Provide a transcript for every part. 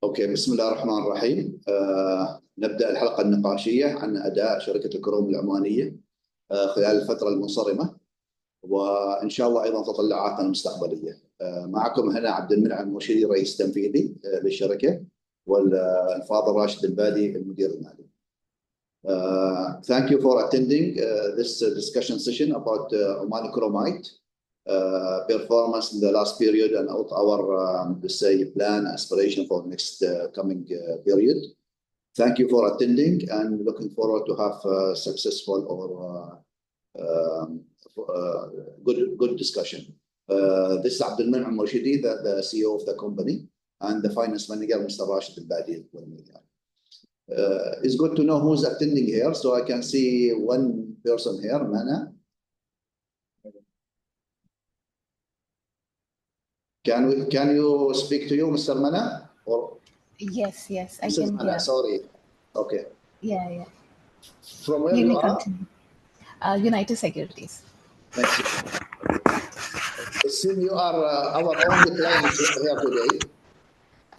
اوكي، بسم الله الرحمن الرحيم. نبدأ الحلقة النقاشية عن أداء شركة الكروم العمانية خلال الفترة المنصرمة، وإن شاء الله أيضا تطلعاتنا المستقبلية. معكم هنا عبد المنعم مرشدي، رئيس تنفيذي للشركة، والفاضل راشد البادي، المدير المالي. Thank you for attending this discussion session about Omani Chromite performance in the last period and our let's say plan aspiration for next coming period. Thank you for attending and looking forward to have successful or good discussion. This is Abdul Man'am Morshidi, the CEO of the company, and the finance manager, Mr. Rashid Al-Badi. It's good to know who's attending here, so I can see one person here, Mana. Can you speak to you, Mr. Mana? Or yes, I Mrs. can Mana, hear. sorry. Okay. Yeah. From where you are? United Securities. Thank you. It seems you are our only client here today.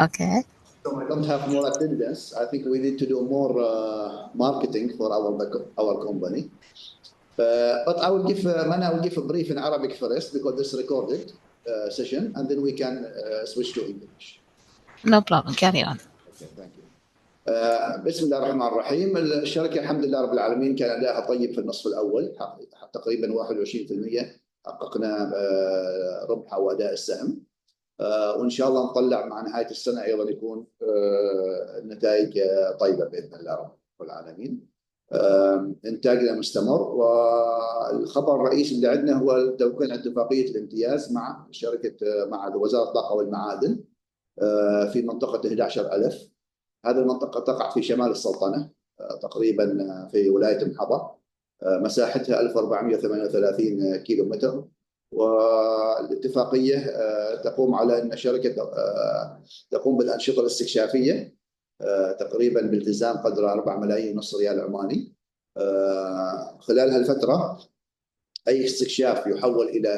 Okay. So I don't have more attendance. I think we need to do more marketing for our company. But I will give Mana, I will give a brief in Arabic first because this is recorded session, and then we can switch to English. No problem. Carry on. Okay, thank you. بسم الله الرحمن الرحيم. الشركة الحمد لله رب العالمين كان أداءها طيب في النصف الأول، تقريبا 21% حققنا ربح أو أداء السهم، وإن شاء الله نطلع مع نهاية السنة أيضا يكون النتائج طيبة بإذن الله رب العالمين. إنتاجنا مستمر، والخبر الرئيسي اللي عندنا هو توقيع اتفاقية الامتياز مع مع وزارة الطاقة والمعادن في منطقة 11,000. هذه المنطقة تقع في شمال السلطنة، تقريبا في ولاية محظة، مساحتها 1438 كيلو متر. والاتفاقية تقوم على أن الشركة تقوم بالأنشطة الاستكشافية تقريبا بالتزام قدر 4 ملايين ونص ريال عماني. خلال هالفترة أي استكشاف يحول إلى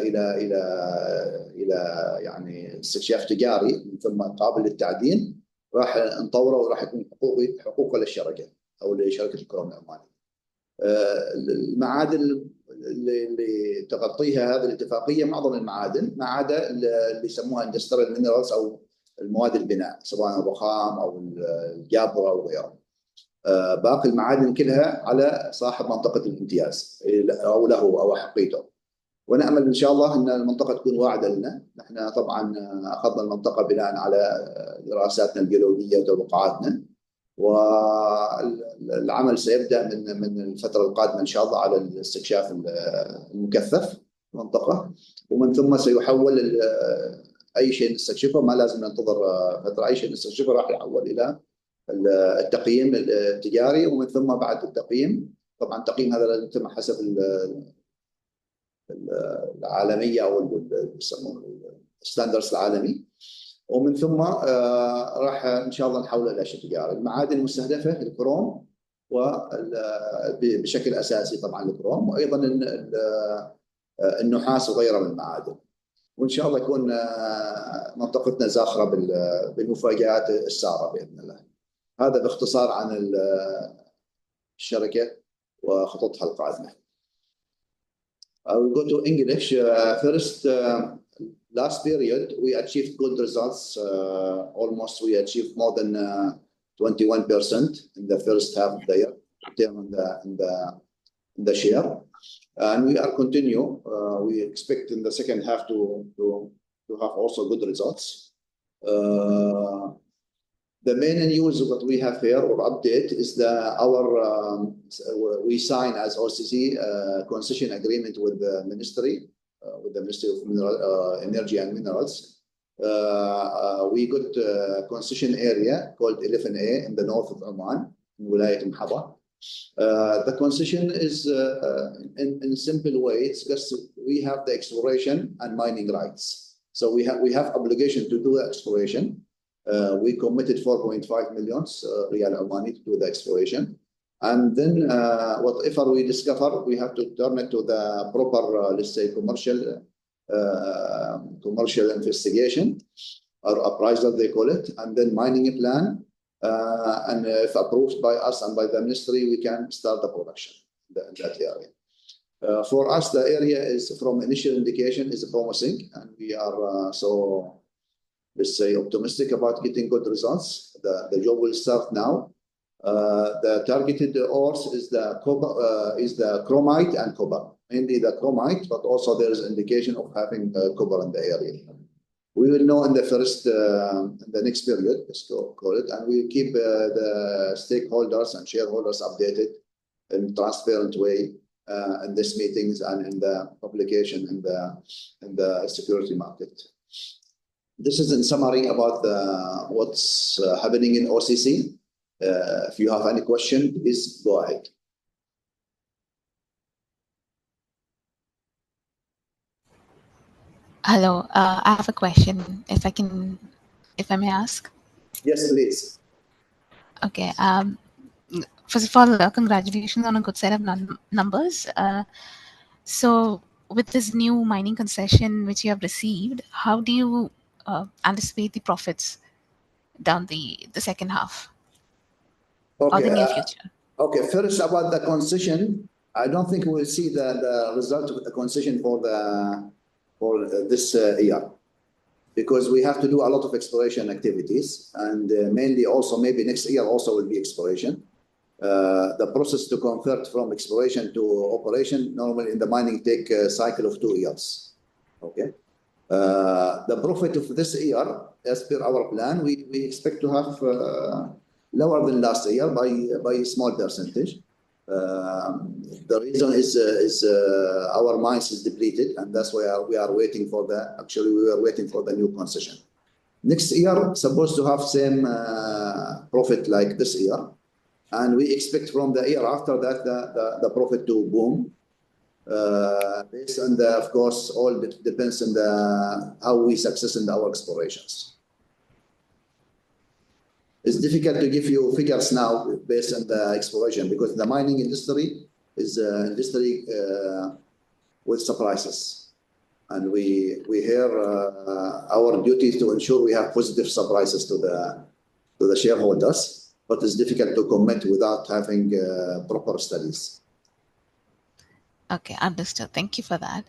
يعني استكشاف تجاري ثم قابل للتعدين، راح نطوره وراح يكون حقوقه للشركه او لشركه الكروم العماني. المعادن اللي تغطيها هذه الاتفاقيه معظم المعادن، ما عدا اللي يسموها اندستريال مينرالز او المواد البناء، سواء الرخام او الجابره او غيره. باقي المعادن كلها على صاحب منطقه الامتياز او له او حقيته. ونأمل إن شاء الله أن المنطقة تكون واعدة لنا. نحن طبعا أخذنا المنطقة بناء على دراساتنا الجيولوجية وتوقعاتنا، والعمل سيبدأ من الفترة القادمة إن شاء الله على الاستكشاف المكثف المنطقة، ومن ثم سيحول أي شيء نستكشفه، ما لازم ننتظر فترة، أي شيء نستكشفه راح يحول إلى التقييم التجاري، ومن ثم بعد التقييم طبعا التقييم هذا لازم يتم حسب العالميه او يسمونه الستاندرز العالمي، ومن ثم راح ان شاء الله نحوله الى شيء تجاري. المعادن المستهدفه الكروم وبشكل اساسي طبعا الكروم، وايضا النحاس وغيره من المعادن، وان شاء الله يكون منطقتنا زاخره بالمفاجات الساره باذن الله. هذا باختصار عن الشركه وخططها القادمه. I will go to English. First, last period, we achieved good results. Almost we achieved more than 21% in the first half of the year, return in the share. And we are continue. We expect in the second half to have also good results. The main news that we have here or update is we sign as OCC concession agreement with the Ministry of Energy and Minerals. We got a concession area called 11A in the north of Oman, in Wilayat Mahaba. The concession is, in simple way, it's just we have the exploration and mining rights. So we have obligation to do the exploration. We committed 4.5 million Riyal Omani to do the exploration. And then whatever we discover, we have to turn it to the proper, let's say, commercial investigation. or appraisal, they call it, and then mining a plan. And if approved by us and by the ministry, we can start the production in that area. For us, the area is from initial indication is promising, and we are let's say optimistic about getting good results. The job will start now. The targeted ores is the chromite and copper, mainly the chromite, but also there is indication of having copper in the area. We will know in the next period, let's call it, and we will keep the stakeholders and shareholders updated in a transparent way in these meetings and in the publication in the security market. This is in summary about what's happening in OCC. If you have any question, please go ahead. Hello, I have a question. If I may ask. Yes, please. Okay. First of all, congratulations on a good set of numbers. So, with this new mining concession which you have received, how do you anticipate the profits down the second half or the near future? Okay, first about the concession, I don't think we'll see the result of the concession for this year, because we have to do a lot of exploration activities, and mainly also maybe next year also will be exploration. The process to convert from exploration to operation normally in the mining take a cycle of 2 years. Okay. The profit of this year, as per our plan, we expect to have lower than last year by a small percentage. The reason is our mines is depleted, and that's why we are waiting for we were waiting for the new concession. Next year, supposed to have same profit like this year, and we expect from the year after that the profit to boom. Based on of course, all depends on how we success in our explorations. It's difficult to give you figures now based on the exploration, because the mining industry is an industry with surprises, and we hear our duty is to ensure we have positive surprises to the shareholders, but it's difficult to comment without having proper studies. Okay, understood. Thank you for that.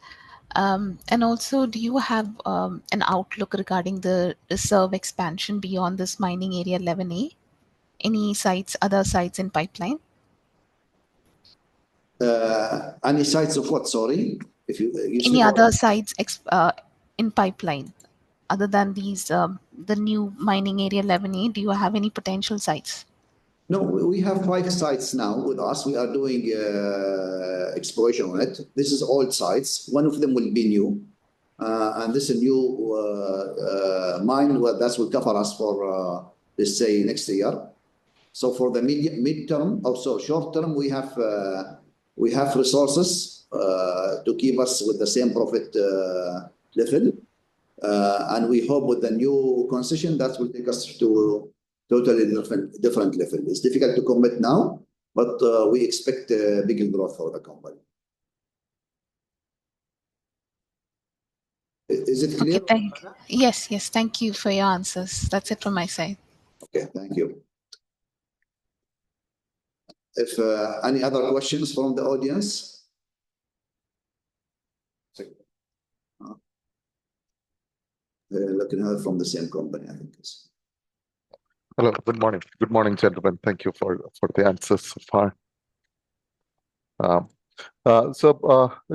And also, do you have an outlook regarding the reserve expansion beyond this mining area 11A? Any other sites in pipeline? Any sites of what? Sorry, if you any other sites in pipeline other than these the new mining area 11A? Do you have any potential sites? No, we have 5 sites now with us. We are doing exploration on it. This is old sites. One of them will be new. And this is a new mine that will cover us for, let's say, next year. So for the mid-term, also short term, we have resources to keep us with the same profit level. And we hope with the new concession that will take us to totally different level. It's difficult to commit now, but we expect big growth for the company. Is it clear? Okay, yes. Thank you for your answers. That's it from my side. Okay, thank you. If any other questions from the audience? Looking at it from the same company, I think. Hello, good morning. Good morning, gentlemen. Thank you for the answers so far.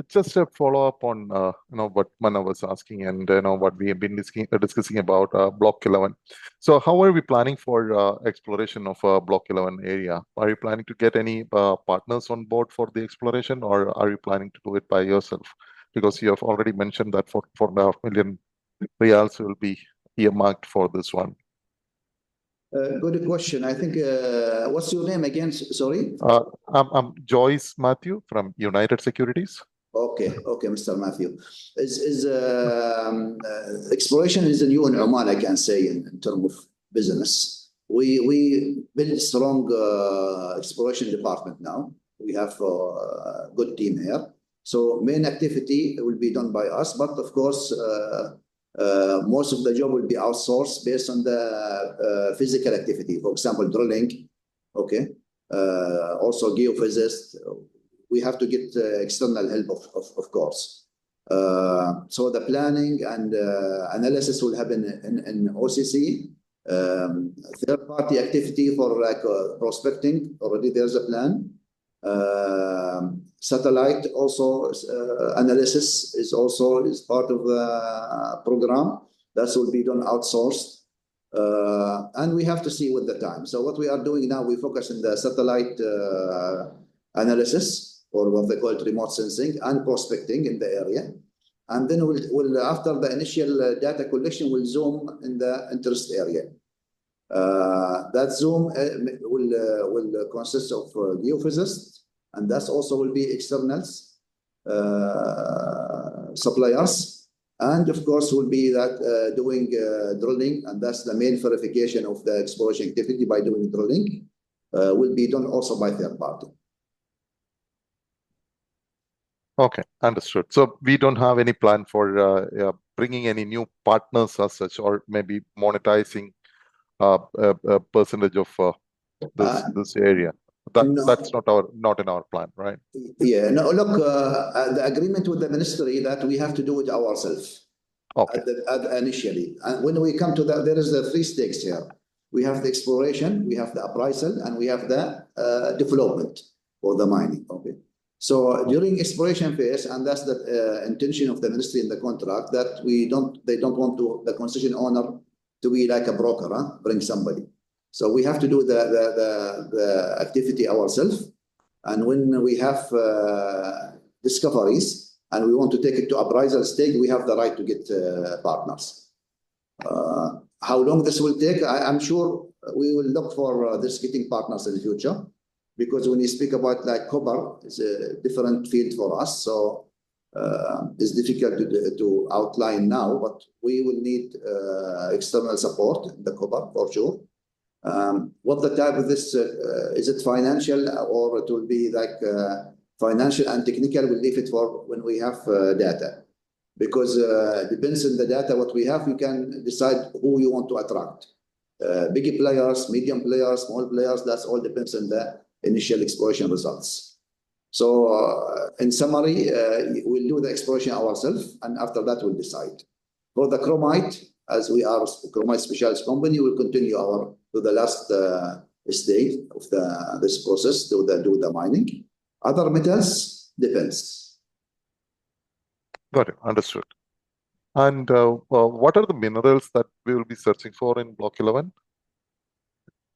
Just a follow up on what Mana was asking, and what we have been discussing about Block 11. So how are we planning for exploration of Block 11 area? Are you planning to get any partners on board for the exploration, or are you planning to do it by yourself? Because you have already mentioned that 4.5 million riyals will be earmarked for this one. Good question. I think, what's your name again? Sorry. I'm Joyce Matthew from United Securities. Okay, Mr. Matthew. Exploration is a new in Oman, I can say, in terms of business. We build a strong exploration department now. We have a good team here. So main activity will be done by us, but of course, Most of the job will be outsourced based on the physical activity. For example, drilling, okay? Also geophysicists. We have to get external help, of course. So the planning and analysis will happen in OCC. Third-party activity for like prospecting, already there's a plan. Satellite also analysis is part of the program. That will be done outsourced. And we have to see with the time. So what we are doing now, we focus on the satellite analysis, or what they call remote sensing, and prospecting in the area. And then we'll after the initial data collection, we'll zoom in the interest area. That zoom will consist of geophysicists, and that also will be externals, suppliers, and of course will be that doing drilling, and that's the main verification of the exploration activity by doing drilling, will be done also by third party. Okay, understood. So we don't have any plan for bringing any new partners as such, or maybe monetizing a percentage of this area. No. That's not in our plan, right? Yeah. No. Look, the agreement with the ministry that we have to do it ourselves. Okay. Initially, and when we come to that, there is the three stakes here. We have the exploration, we have the appraisal, and we have the development or the mining. Okay. So during exploration phase, and that's the intention of the ministry in the contract, that they don't want the concession owner to be like a broker, bring somebody. So we have to do the activity ourselves, and when we have discoveries and we want to take it to appraisal stage, we have the right to get partners. How long this will take? I'm sure we will look for this getting partners in the future. Because when you speak about like copper, it's a different field for us, so it's difficult to outline now. But we will need external support in the copper for sure. What the type of this is it financial, or it will be like financial and technical? We'll leave it for when we have data, because depends on the data what we have. You can decide who you want to attract. Big players, medium players, small players. That's all depends on the initial exploration results. So in summary, we'll do the exploration ourselves, and after that we'll decide. For the chromite, as we are a chromite specialist company, we'll continue to the last stage of this process, do the mining. Other metals depends. Got it, understood. And what are the minerals that we will be searching for in Block 11?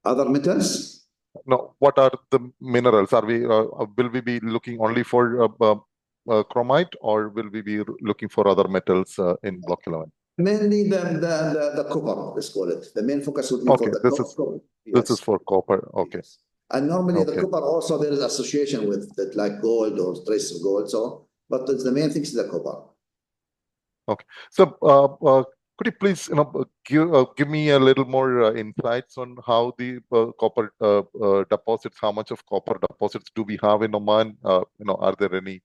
Other metals? No, what are the minerals? Will we be looking only for chromite, or will we be looking for other metals in Block 11? Mainly the copper, let's call it. The main focus would be for the copper. This is for copper, okay. Yes. And normally the copper also there is association with it, like gold or trace of gold. So, but the main thing is the copper. Okay. So could you please give me a little more insights on how the copper deposits, how much of copper deposits do we have in Oman? Are there any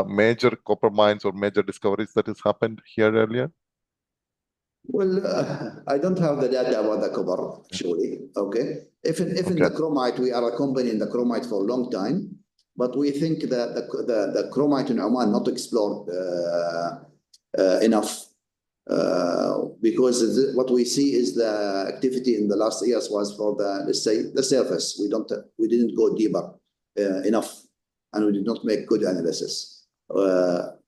major copper mines or major discoveries that has happened here earlier? Well, I don't have the data about the copper, actually. Okay. If in the chromite, we are a company in the chromite for a long time, but we think that the chromite in Oman not explored enough. Because what we see is the activity in the last years was for let's say the surface. We didn't go deeper enough, and we did not make good analysis.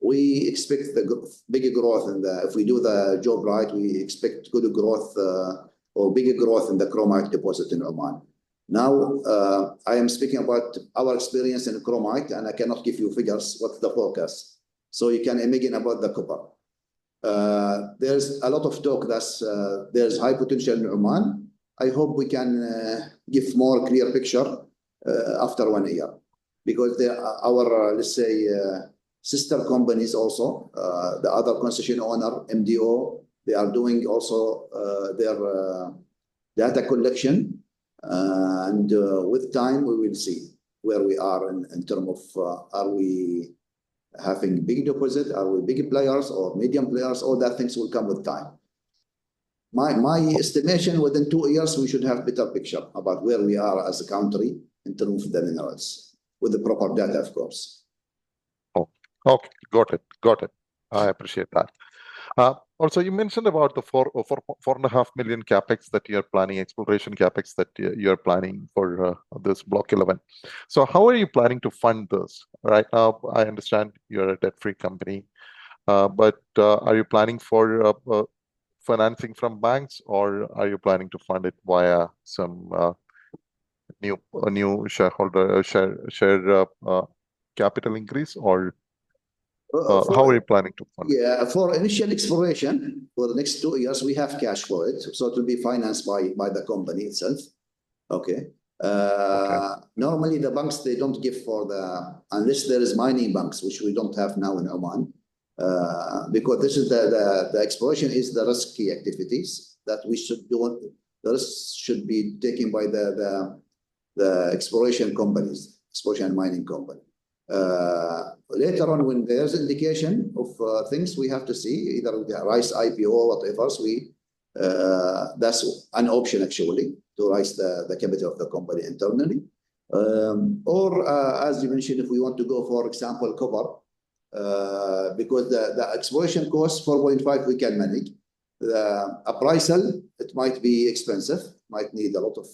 We expect the bigger growth if we do the job right. We expect good growth or bigger growth in the chromite deposit in Oman. Now I am speaking about our experience in chromite, and I cannot give you figures. What's the forecast? So you can imagine about the copper. There's a lot of talk that there's high potential in Oman. I hope we can give more clear picture after 1 year, because our let's say sister companies also, the other concession owner, MDO, they are doing also their data collection, and with time we will see where we are in terms of are we having big deposit? Are we big players or medium players? All that things will come with time. My estimation, within 2 years, we should have better picture about where we are as a country in terms of the minerals, with the proper data, of course. Oh, okay, got it. I appreciate that. Also, you mentioned about the 4.5 million capex that you're planning, exploration capex that you're planning for this Block 11. So how are you planning to fund this? Right now, I understand you're a debt-free company, but are you planning for financing from banks, or are you planning to fund it via some new shareholder share capital increase, or how are you planning to fund it? Yeah, for initial exploration for the next 2 years, we have cash for it, so it will be financed by the company itself. Okay. Normally the banks, they don't give for unless there is mining banks, which we don't have now in Oman, because this is the exploration is the risky activities that we should do. The risk should be taken by the exploration companies, exploration and mining company. Later on, when there's indication of things, we have to see either the rise IPO or whatever. So that's an option actually, to raise the capital of the company internally. Or as you mentioned, if we want to go, for example, copper, because the exploration cost 4.5 we can manage. The appraisal, it might be expensive, might need a lot of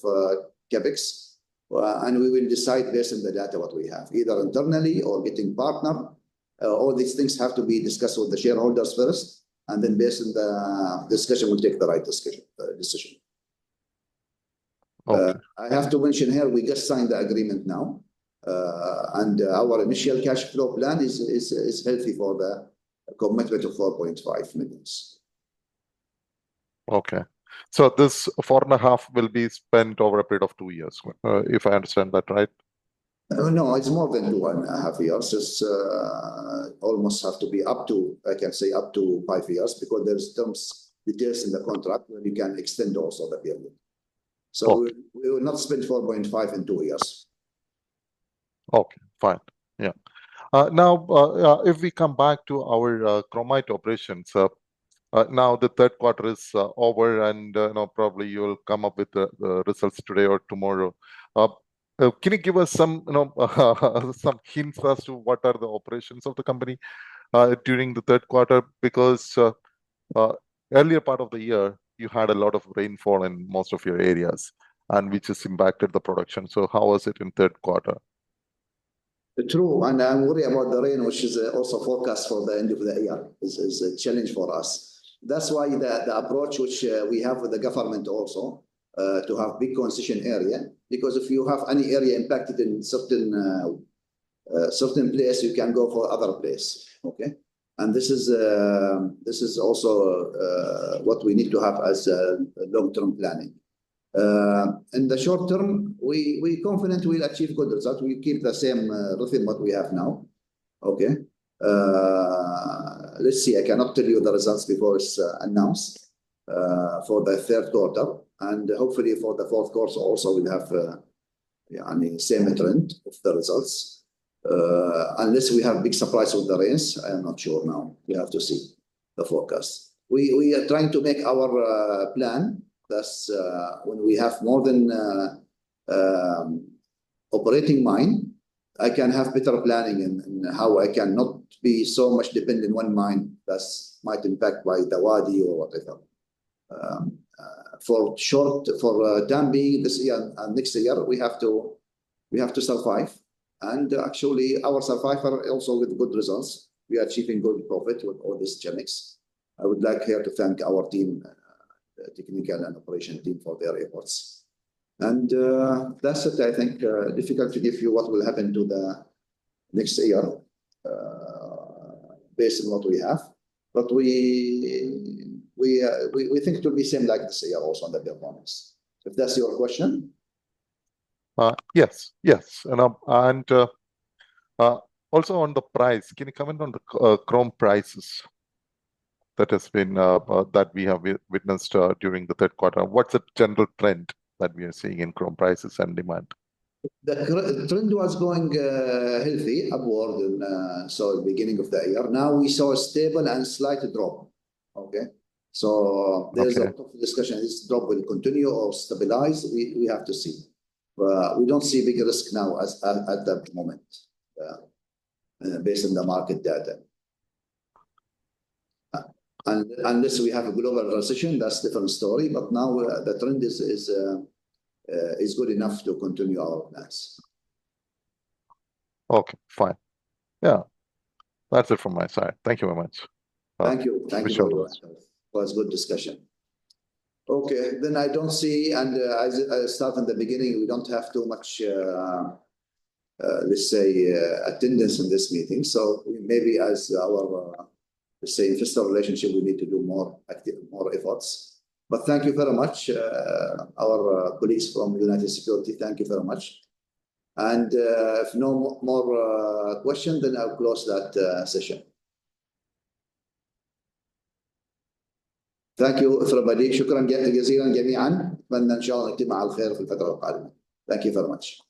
capex. And we will decide based on the data what we have, either internally or getting partner. All these things have to be discussed with the shareholders first, and then based on the discussion, we'll take the right decision. Okay. I have to mention here, we just signed the agreement now, and our initial cash flow plan is healthy for the commitment of 4.5 million. Okay. So this 4.5 will be spent over a period of 2 years, if I understand that right? No, it's more than 2.5 years. It's almost have to be up to, I can say, up to 5 years, because there's terms, details in the contract where you can extend also the period. So we will not spend 4.5 in 2 years. Okay, fine. Yeah. Now, if we come back to our chromite operations, now the third quarter is over, and probably you will come up with the results today or tomorrow. Can you give us some some hints as to what are the operations of the company during the third quarter? Because earlier part of the year you had a lot of rainfall in most of your areas, and which has impacted the production. So how was it in third quarter? True, and I'm worried about the rain, which is also forecast for the end of the year. Is a challenge for us. That's why the approach which we have with the government also, to have big concession area, because if you have any area impacted in certain place, you can go for other place. Okay, and this is also what we need to have as long-term planning. In the short term, we confident we'll achieve good results. We keep the same rhythm what we have now. Okay. Let's see. I cannot tell you the results before it's announced for the third quarter, and hopefully for the fourth quarter also we'll have same trend of the results. Unless we have big surprise with the rains, I am not sure now. We have to see the forecast. We are trying to make our plan. That's when we have more than operating mine, I can have better planning in how I can not be so much dependent on one mine that might impact by the wadi or whatever. For time being, this year and next year, we have to survive. And actually, our survivor also with good results. We are achieving good profit with all these genetics. I would like here to thank our team, the technical and operation team, for their efforts. And that's it. I think difficult to give you what will happen to the next year based on what we have, but we think it will be same like this year also on the performance. If that's your question. Yes. And also on the price, can you comment on the chrome prices that has been that we have witnessed during the third quarter? What's the general trend that we are seeing in chrome prices and demand? The trend was going healthy upward in so the beginning of the year. Now we saw a stable and slight drop. Okay, so there's a Okay. lot of discussion. This drop will continue or stabilize. We have to see. We don't see big risk now at that moment based on the market data. And unless we have a global recession, that's a different story. But now the trend is good enough to continue our plans. Okay, fine. Yeah, that's it from my side. Thank you very much. Thank you. Thank you wish you all very the much. best. It was good discussion. Okay, then I don't see, and as I started in the beginning, we don't have too much, let's say, attendance in this meeting. So maybe as our, let's say, investor relationship, we need to do more efforts. But thank you very much, our colleagues from United Security. Thank you very much. And if no more questions, then I'll close that session. Thank you everybody. شكرا جزيلا جميعا. أتمنى إن شاء الله نجتمع على الخير في الفترة القادمة. Thank you very much.